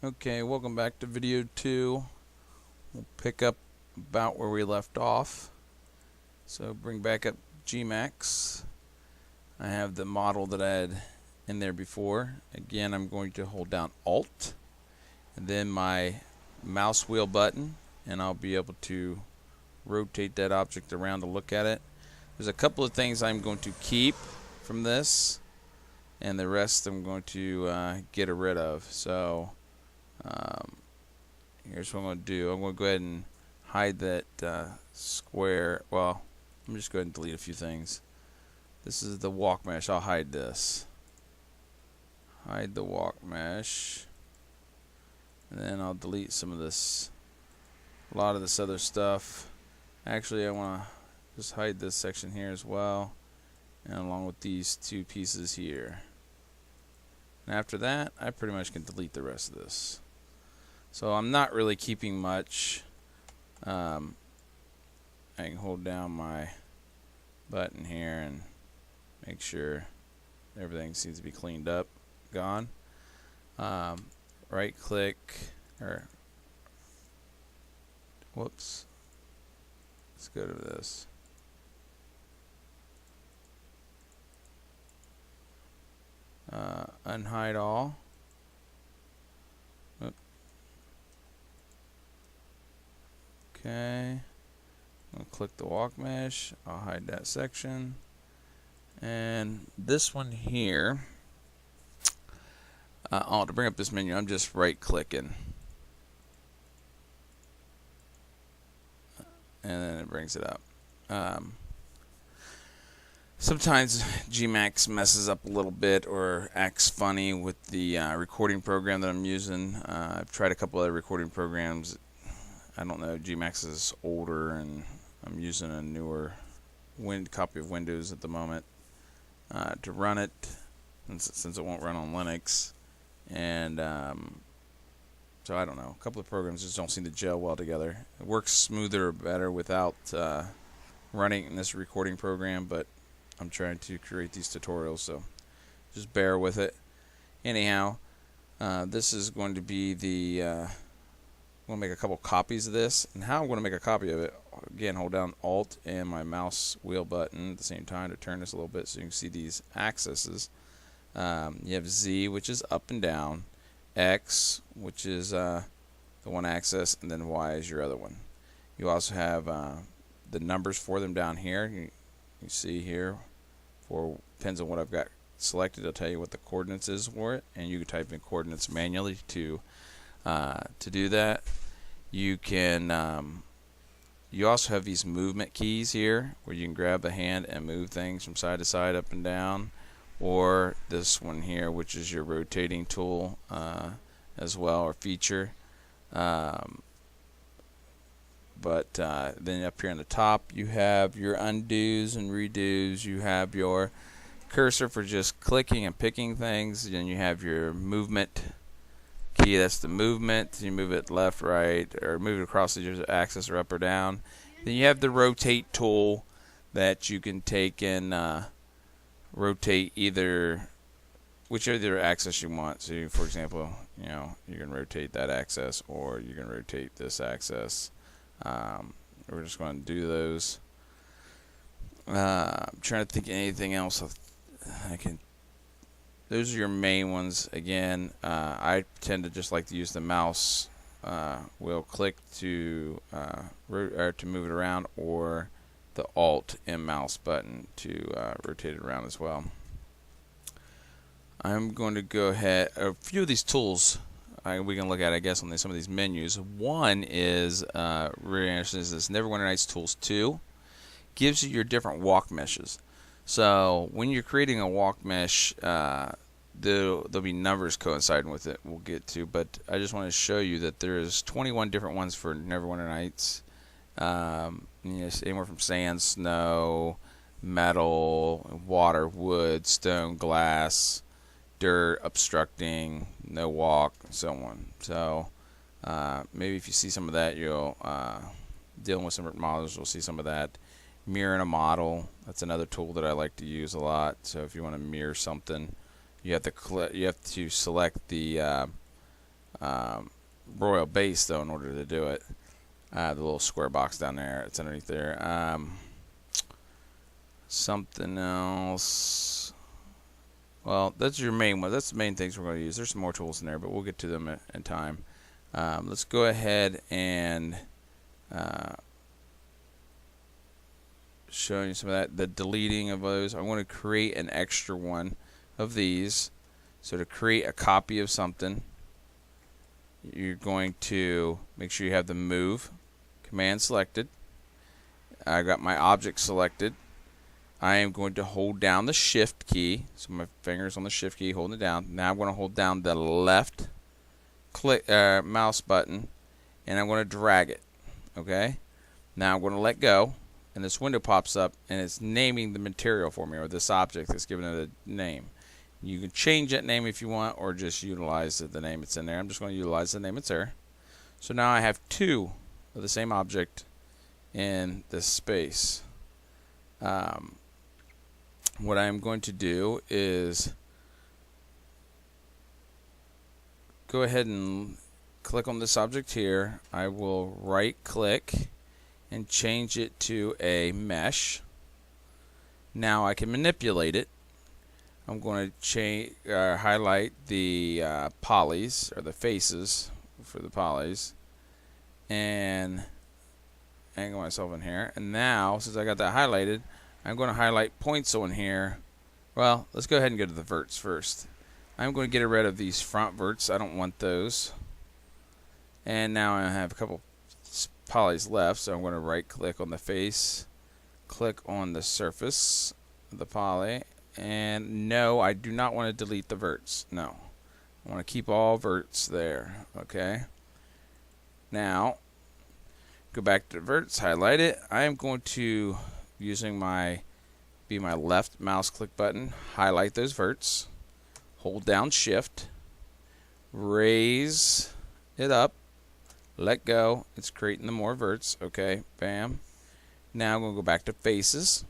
Okay, welcome back to video 2. We'll pick up about where we left off. So bring back up Gmax. I have the model that I had in there before. Again, I'm going to hold down Alt and then my mouse wheel button, and I'll be able to rotate that object around to look at it. There's a couple of things I'm going to keep from this, and the rest I'm going to get rid of. So here's what I'm going to do. I'm going to go ahead and hide that square. Well, I'm just going to delete a few things. This is the walk mesh. I'll hide this. Hide the walk mesh. And then I'll delete some of this, a lot of this other stuff. Actually, I want to just hide this section here as well, and along with these two pieces here. And after that, I pretty much can delete the rest of this. So I'm not really keeping much. I can hold down my button here and make sure everything seems to be cleaned up, gone. Right click, or whoops, let's go to this. Unhide all. Okay, I'll click the walk mesh. I'll hide that section, and this one here. To bring up this menu, I'm just right clicking, and then it brings it up. Sometimes Gmax messes up a little bit or acts funny with the recording program that I'm using. I've tried a couple other recording programs. I don't know, Gmax is older, and I'm using a newer copy of Windows at the moment to run it, since it won't run on Linux. And so I don't know, a couple of programs just don't seem to gel well together. It works smoother or better without running in this recording program, but I'm trying to create these tutorials, so just bear with it. Anyhow, this is going to be the I'm going to make a couple copies of this, and how I'm going to make a copy of it, again, hold down Alt and my mouse wheel button at the same time to turn this a little bit so you can see these axes. You have Z, which is up and down, X, which is the one axis, and then Y is your other one. You also have the numbers for them down here. You see here, depends on what I've got selected, it'll tell you what the coordinates is for it, and you can type in coordinates manually to do that. You can you also have these movement keys here where you can grab the hand and move things from side to side, up and down, or this one here, which is your rotating tool as well, or feature. But then up here on the top you have your undos and redos. You have your cursor for just clicking and picking things. Then you have your movement key, that's the movement. You move it left, right, or move it across the axis or up or down. Then you have the rotate tool that you can take and rotate whichever axis you want. So for example, you can rotate that axis, or you can rotate this axis. We're just going to do those. I'm trying to think of anything else I can. Those are your main ones. Again, I tend to just like to use the mouse wheel click to move it around, or the Alt and mouse button to rotate it around as well. I'm going to go ahead. A few of these tools we can look at, I guess, on some of these menus. One is really interesting. Is this Neverwinter Nights Tools 2. Gives you your different walk meshes. So when you're creating a walk mesh, there'll be numbers coinciding with it. We'll get to, but I just want to show you that there's 21 different ones for Neverwinter Nights. Anywhere from sand, snow, metal, water, wood, stone, glass, dirt, obstructing, no walk, and so on. So maybe if you see some of that, you'll dealing with some models, you'll see some of that. Mirroring a model, that's another tool that I like to use a lot. So if you want to mirror something, you have to select the Royal base though in order to do it. The little square box down there, it's underneath there. Something else. Well, that's your main one. That's the main things we're going to use. There's some more tools in there, but we'll get to them in time. Let's go ahead and show you some of that. The deleting of those. I want to create an extra one of these. So to create a copy of something, you're going to make sure you have the move command selected. I got my object selected. I am going to hold down the shift key. So my finger's on the shift key, holding it down. Now I'm going to hold down the left click mouse button, and I'm going to drag it. Okay. Now I'm going to let go, and this window pops up, and it's naming the material for me, or this object that's giving it a name. You can change that name if you want, or just utilize the name that's in there. I'm just going to utilize the name that's there. So now I have two of the same object in this space. What I'm going to do is go ahead and click on this object here. I will right click and change it to a mesh. Now I can manipulate it. I'm going to highlight the polys, or the faces for the polys, and angle myself in here. And now, since I got that highlighted, I'm going to highlight points on here. Well, let's go ahead and go to the verts first. I'm going to get rid of these front verts. I don't want those. And now I have a couple polys left, so I'm going to right click on the face, click on the surface of the poly, and no, I do not want to delete the verts. No, I want to keep all verts there. Okay. Now go back to the verts, highlight it. I am going to, using my left mouse click button, highlight those verts, hold down shift, raise it up, let go. It's creating the more verts. Okay, bam. Now I'm going to go back to faces.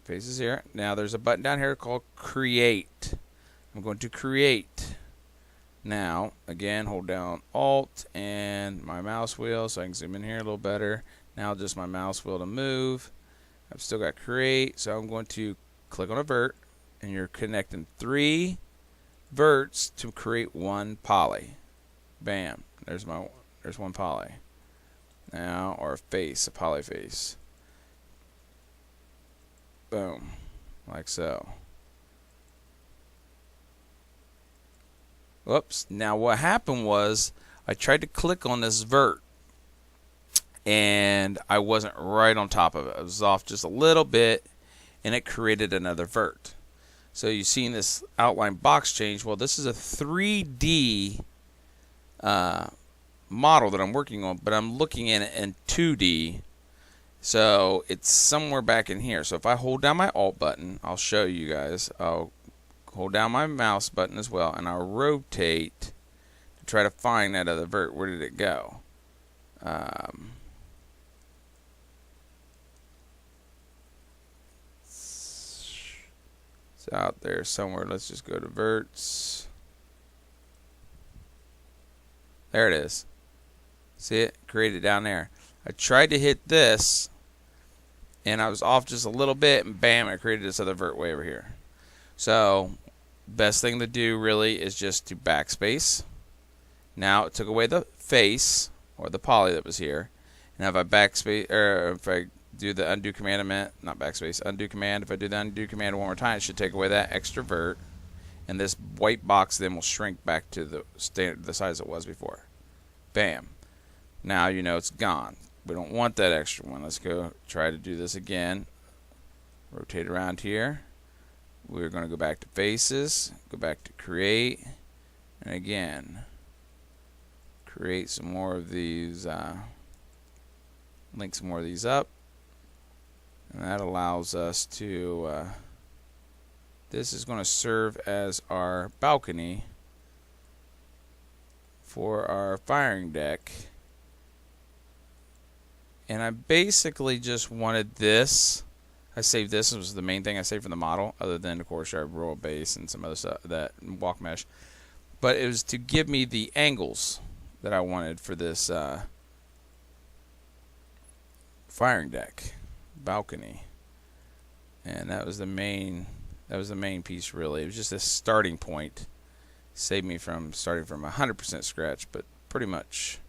Faces here. Now there's a button down here called create. I'm going to create. Now again, hold down Alt and my mouse wheel so I can zoom in here a little better. Now just my mouse wheel to move. I've still got create, so I'm going to click on a vert, and you're connecting 3 verts to create one poly. Bam. There's one poly. Now, or a face, a poly face. Boom. Like so. Whoops. Now what happened was I tried to click on this vert, and I wasn't right on top of it. I was off just a little bit, and it created another vert. So you've seen this outline box change. Well, this is a 3D model that I'm working on, but I'm looking at it in 2D. So it's somewhere back in here. So if I hold down my Alt button, I'll show you guys. I'll hold down my mouse button as well, and I'll rotate to try to find that other vert. Where did it go? It's out there somewhere. Let's just go to verts. There it is. See it? Created down there. I tried to hit this, and I was off just a little bit, and bam, I created this other vert way over here. So best thing to do really is just to backspace. Now it took away the face, or the poly that was here. And if I backspace, or if I do the undo command, not backspace, undo command, if I do the undo command one more time, it should take away that extra vert. And this white box then will shrink back to the standard, the size it was before. Bam. Now you know it's gone. We don't want that extra one. Let's go try to do this again. Rotate around here. We're going to go back to faces, go back to create, and again create some more of these, link some more of these up, and that allows us to this is going to serve as our balcony for our firing deck. And I basically just wanted this. I saved this. This was the main thing I saved from the model, other than, of course, our royal base and some other stuff, that walk mesh. but it was to give me the angles that I wanted for this firing deck, balcony, and that was the main piece. Really, it was just a starting point. Saved me from starting from 100% scratch, but pretty much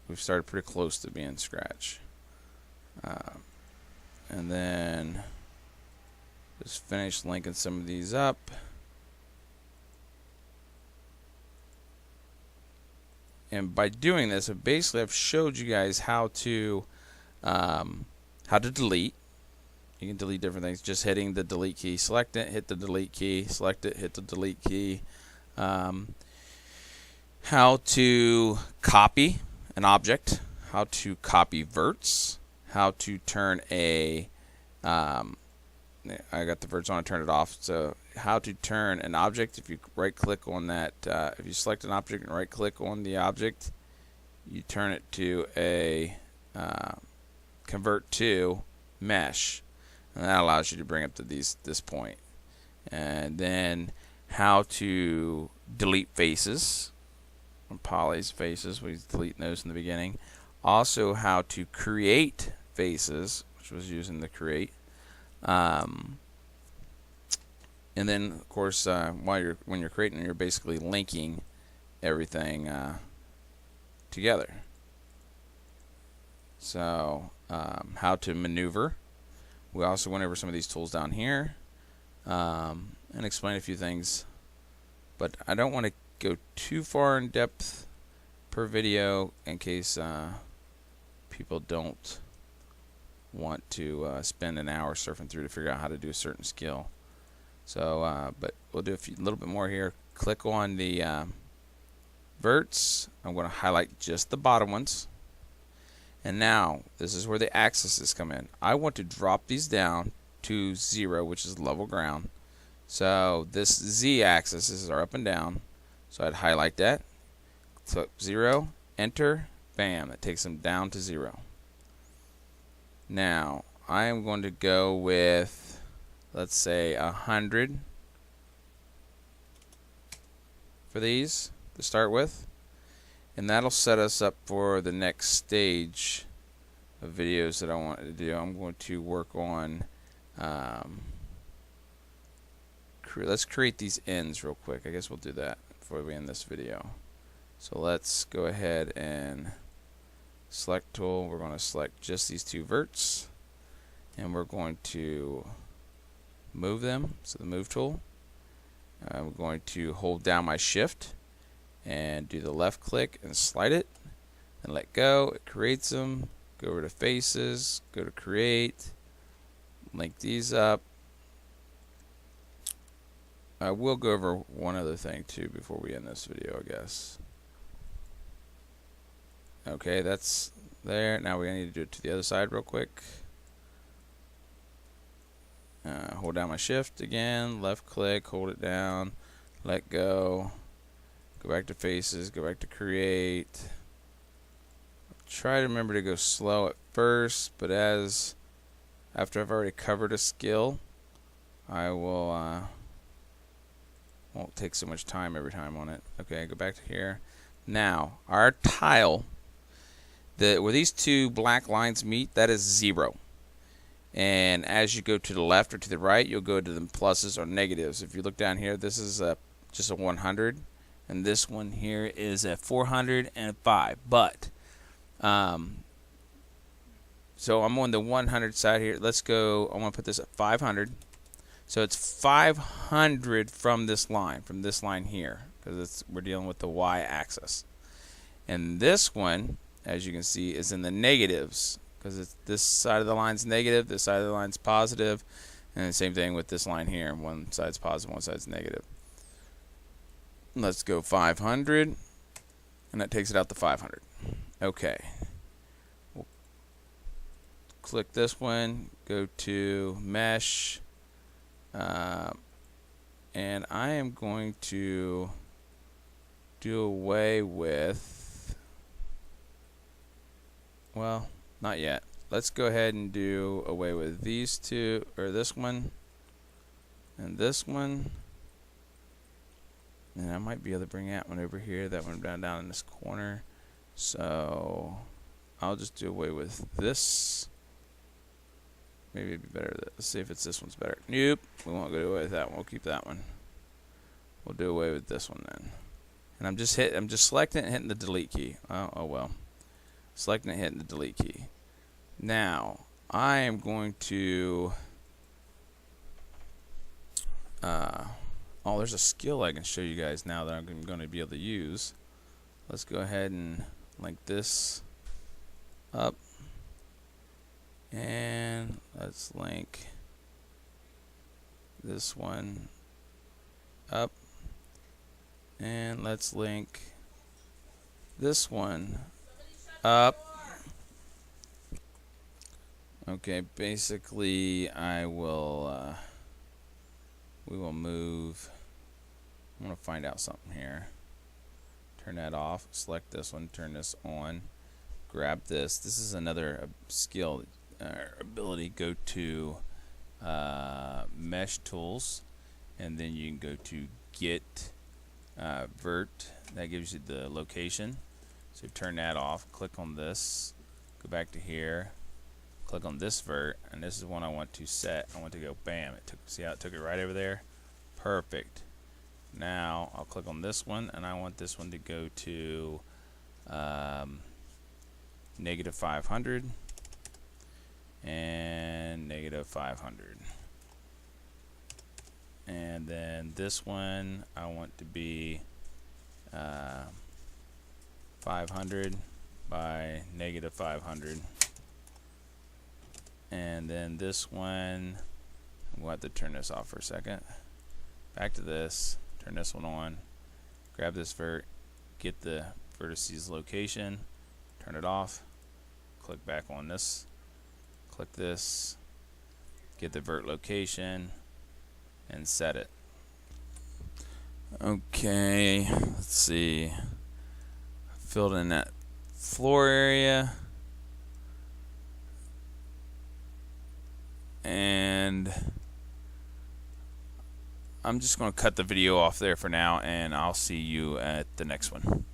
we've started pretty close to being scratch. And then just finish linking some of these up. And by doing this, basically I've showed you guys how to delete. You can delete different things just hitting the delete key. Select it, hit the delete key. Select it, hit the delete key. How to copy an object. How to copy verts. How to turn a I got the verts on, I turned it off. So how to turn an object, if you right click on that, if you select an object and right click on the object, you turn it to a convert to mesh, and that allows you to bring up to this point. And then how to delete faces, polys faces, we delete those in the beginning. Also how to create faces, which was using the create. And then of course when you're creating, you're basically linking everything together. So how to maneuver. We also went over some of these tools down here and explain a few things, but I don't want to go too far in depth per video in case people don't want to spend an hour surfing through to figure out how to do a certain skill. So but we'll do a little bit more here. Click on the verts. I'm going to highlight just the bottom ones, and now this is where the axes come in. I want to drop these down to 0, which is level ground. So this Z axis is our up and down, so I'd highlight that, click 0, enter, bam, that takes them down to 0. Now I am going to go with, let's say, 100 for these to start with, and that'll set us up for the next stage of videos that I want to do. I'm going to work on let's create these ends real quick. I guess we'll do that before we end this video. So let's go ahead and select tool. We're going to select just these two verts, and we're going to move them. So the move tool. I'm going to hold down my shift and do the left click and slide it and let go. It creates them. Go over to faces, go to create, link these up. I will go over one other thing too before we end this video, I guess. Okay, that's there. Now we need to do it to the other side real quick. Hold down my shift again, left click, hold it down, let go, go back to faces, go back to create. Try to remember to go slow at first, but after I've already covered a skill, I will won't take so much time every time on it. Okay, go back to here. Now our tile, where these two black lines meet, that is 0. And as you go to the left or to the right, you'll go to the pluses or negatives. If you look down here, this is just a 100, and this one here is a 405. But so I'm on the 100 side here. Let's go. I'm going to put this at 500. So it's 500 from this line here, because we're dealing with the y-axis. And this one, as you can see, is in the negatives, because this side of the line's negative, this side of the line's positive, and the same thing with this line here. One side's positive, one side's negative. Let's go 500, and that takes it out to 500. Okay. We'll click this one, go to mesh, and I am going to do away with, well, not yet. Let's go ahead and do away with these two, or this one and this one, And I might be able to bring that one over here, that one down in this corner. So I'll just do away with this. Maybe it'd be better. Let's see if it's this one's better. Nope, we won't go away with that one. We'll keep that one. We'll do away with this one then. And I'm just selecting it and hitting the delete key. Oh well. Selecting it, hitting the delete key. Now I am going to oh, there's a skill I can show you guys now that I'm going to be able to use. Let's go ahead and link this up, and let's link this one up, and let's link this one up. Okay, basically we will move. I'm going to find out something here. Turn that off, select this one, turn this on, grab this. This is another skill ability. Go to mesh tools, and then you can go to get vert. That gives you the location. So turn that off, click on this, go back to here, click on this vert, and this is one I want to set. I want to go bam. See how it took it right over there? Perfect. Now I'll click on this one, and I want this one to go to -500 and -500. And then this one I want to be 500 by -500. And then this one, I'm going to have to turn this off for a second. Back to this, turn this one on, grab this vert, get the vertices location, turn it off, click back on this, click this, get the vert location, and set it. Okay, let's see. Filled in that floor area. And I'm just going to cut the video off there for now, and I'll see you at the next one.